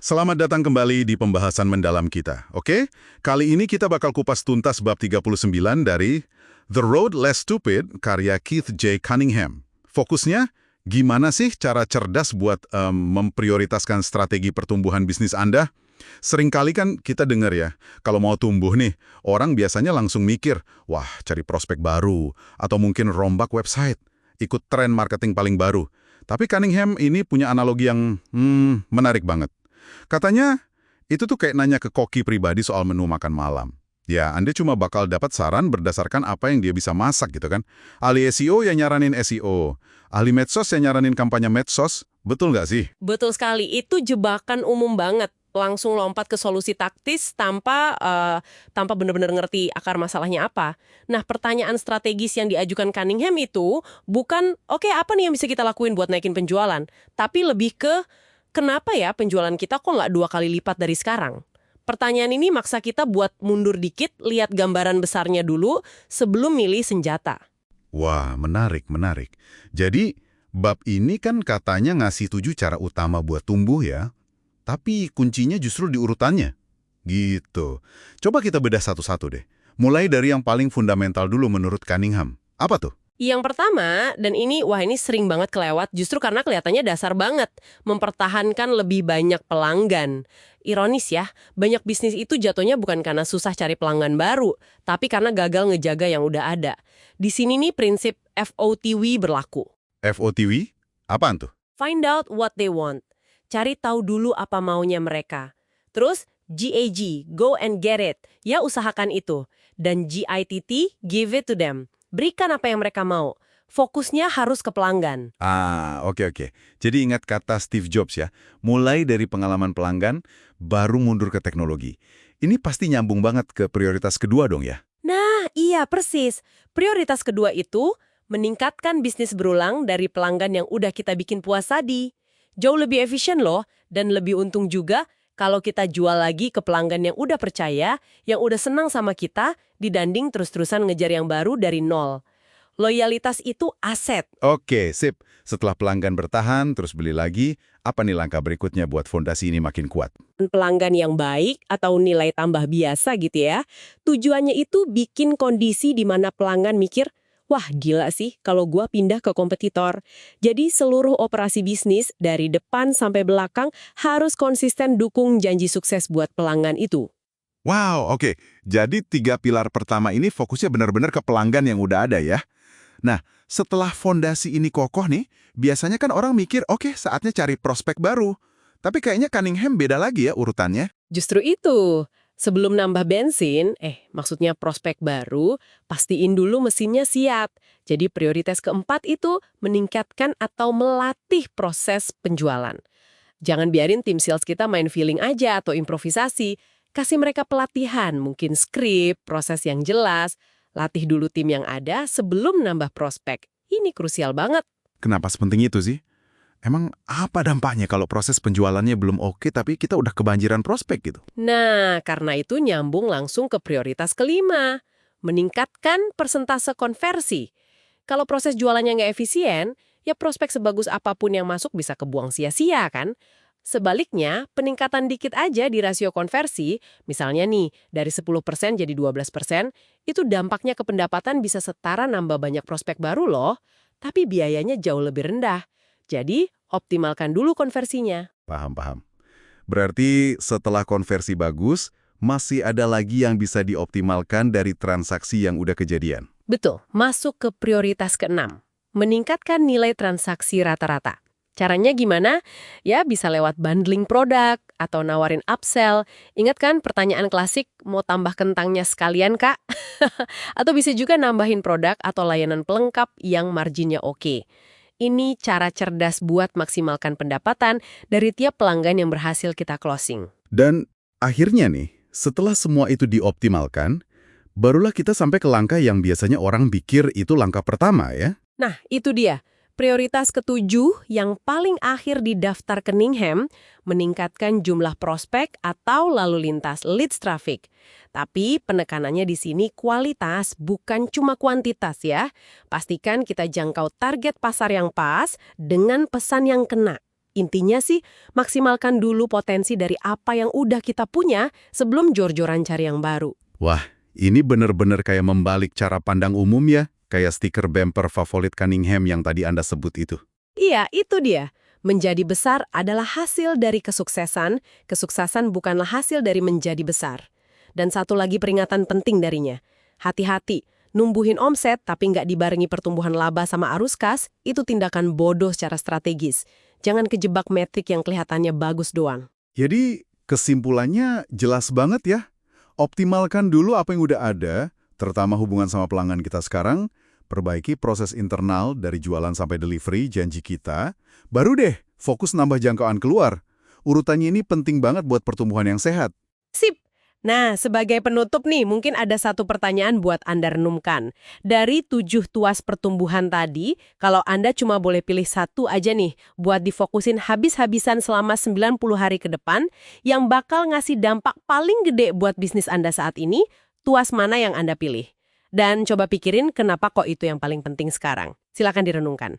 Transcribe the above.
Selamat datang kembali di pembahasan mendalam kita, oke? Kali ini kita bakal kupas tuntas bab 39 dari The Road Less Stupid, karya Keith J. Cunningham. Fokusnya, gimana sih cara cerdas buat memprioritaskan strategi pertumbuhan bisnis Anda? Seringkali kan kita dengar ya, kalau mau tumbuh nih, orang biasanya langsung mikir, wah, cari prospek baru, atau mungkin rombak website, ikut tren marketing paling baru. Tapi Cunningham ini punya analogi yang menarik banget. Katanya, itu tuh kayak nanya ke koki pribadi soal menu makan malam. Ya, Anda cuma bakal dapat saran berdasarkan apa yang dia bisa masak gitu kan. Ahli SEO yang nyaranin SEO, ahli medsos yang nyaranin kampanye medsos, betul nggak sih? Betul sekali, itu jebakan umum banget. Langsung lompat ke solusi taktis tanpa benar-benar ngerti akar masalahnya apa. Nah, pertanyaan strategis yang diajukan Cunningham itu bukan, oke, apa nih yang bisa kita lakuin buat naikin penjualan? Tapi lebih ke, kenapa ya penjualan kita kok nggak 2 kali lipat dari sekarang? Pertanyaan ini maksa kita buat mundur dikit, lihat gambaran besarnya dulu sebelum milih senjata. Wah, menarik, menarik. Jadi, bab ini kan katanya ngasih 7 cara utama buat tumbuh ya. Tapi kuncinya justru di urutannya. Gitu. Coba kita bedah satu-satu deh. Mulai dari yang paling fundamental dulu menurut Cunningham. Apa tuh? Yang pertama, dan ini sering banget kelewat justru karena kelihatannya dasar banget, mempertahankan lebih banyak pelanggan. Ironis ya, banyak bisnis itu jatuhnya bukan karena susah cari pelanggan baru, tapi karena gagal ngejaga yang udah ada. Di sini nih prinsip FOTW berlaku. FOTW? Apaan tuh? Find out what they want. Cari tahu dulu apa maunya mereka. Terus GAG, go and get it. Ya usahakan itu. Dan GITT, give it to them. Berikan apa yang mereka mau. Fokusnya harus ke pelanggan. Oke. Jadi ingat kata Steve Jobs ya, mulai dari pengalaman pelanggan, baru mundur ke teknologi. Ini pasti nyambung banget ke prioritas kedua dong ya? Nah, iya persis. Prioritas kedua itu meningkatkan bisnis berulang dari pelanggan yang udah kita bikin puas tadi. Jauh lebih efisien loh, dan lebih untung juga kalau kita jual lagi ke pelanggan yang udah percaya, yang udah senang sama kita, dibanding terus-terusan ngejar yang baru dari nol. Loyalitas itu aset. Oke, sip. Setelah pelanggan bertahan, terus beli lagi, apa nih langkah berikutnya buat fondasi ini makin kuat? Pelanggan yang baik atau nilai tambah biasa gitu ya, tujuannya itu bikin kondisi di mana pelanggan mikir, wah gila sih kalau gua pindah ke kompetitor. Jadi seluruh operasi bisnis dari depan sampai belakang harus konsisten dukung janji sukses buat pelanggan itu. Wow, oke. Jadi 3 pilar pertama ini fokusnya benar-benar ke pelanggan yang udah ada ya. Nah, setelah fondasi ini kokoh nih, biasanya kan orang mikir, oke, saatnya cari prospek baru. Tapi kayaknya Cunningham beda lagi ya urutannya. Justru itu, sebelum nambah bensin, maksudnya prospek baru, pastiin dulu mesinnya siap. Jadi prioritas keempat itu meningkatkan atau melatih proses penjualan. Jangan biarin tim sales kita main feeling aja atau improvisasi. Kasih mereka pelatihan, mungkin skrip, proses yang jelas. Latih dulu tim yang ada sebelum nambah prospek. Ini krusial banget. Kenapa sepenting itu sih? Emang apa dampaknya kalau proses penjualannya belum oke tapi kita udah kebanjiran prospek gitu? Nah, karena itu nyambung langsung ke prioritas kelima. Meningkatkan persentase konversi. Kalau proses jualannya nggak efisien, ya prospek sebagus apapun yang masuk bisa kebuang sia-sia kan? Sebaliknya, peningkatan dikit aja di rasio konversi, misalnya nih, dari 10% jadi 12%, itu dampaknya ke pendapatan bisa setara nambah banyak prospek baru loh, tapi biayanya jauh lebih rendah. Jadi, optimalkan dulu konversinya. Paham. Berarti setelah konversi bagus, masih ada lagi yang bisa dioptimalkan dari transaksi yang udah kejadian. Betul, masuk ke prioritas keenam. Meningkatkan nilai transaksi rata-rata. Caranya gimana? Ya bisa lewat bundling produk atau nawarin upsell. Ingat kan pertanyaan klasik, mau tambah kentangnya sekalian kak? Atau bisa juga nambahin produk atau layanan pelengkap yang marginnya oke. Ini cara cerdas buat maksimalkan pendapatan dari tiap pelanggan yang berhasil kita closing. Dan akhirnya nih, setelah semua itu dioptimalkan, barulah kita sampai ke langkah yang biasanya orang pikir itu langkah pertama ya. Nah, itu dia. Prioritas ketujuh yang paling akhir di daftar Cunningham, meningkatkan jumlah prospek atau lalu lintas leads traffic. Tapi penekanannya di sini kualitas, bukan cuma kuantitas ya. Pastikan kita jangkau target pasar yang pas dengan pesan yang kena. Intinya sih, maksimalkan dulu potensi dari apa yang udah kita punya sebelum jor-joran cari yang baru. Wah, ini bener-bener kayak membalik cara pandang umum ya, kayak stiker bumper favorit Cunningham yang tadi Anda sebut itu. Iya, itu dia. Menjadi besar adalah hasil dari kesuksesan, kesuksesan bukanlah hasil dari menjadi besar. Dan satu lagi peringatan penting darinya. Hati-hati, numbuhin omset tapi nggak dibarengi pertumbuhan laba sama arus kas, itu tindakan bodoh secara strategis. Jangan kejebak metrik yang kelihatannya bagus doang. Jadi, kesimpulannya jelas banget ya. Optimalkan dulu apa yang udah ada, terutama hubungan sama pelanggan kita sekarang, perbaiki proses internal dari jualan sampai delivery janji kita, baru deh fokus nambah jangkauan keluar. Urutannya ini penting banget buat pertumbuhan yang sehat. Sip! Nah, sebagai penutup nih, mungkin ada satu pertanyaan buat Anda renungkan. Dari 7 tuas pertumbuhan tadi, kalau Anda cuma boleh pilih satu aja nih, buat difokusin habis-habisan selama 90 hari ke depan, yang bakal ngasih dampak paling gede buat bisnis Anda saat ini, tuas mana yang Anda pilih? Dan coba pikirin kenapa kok itu yang paling penting sekarang. Silakan direnungkan.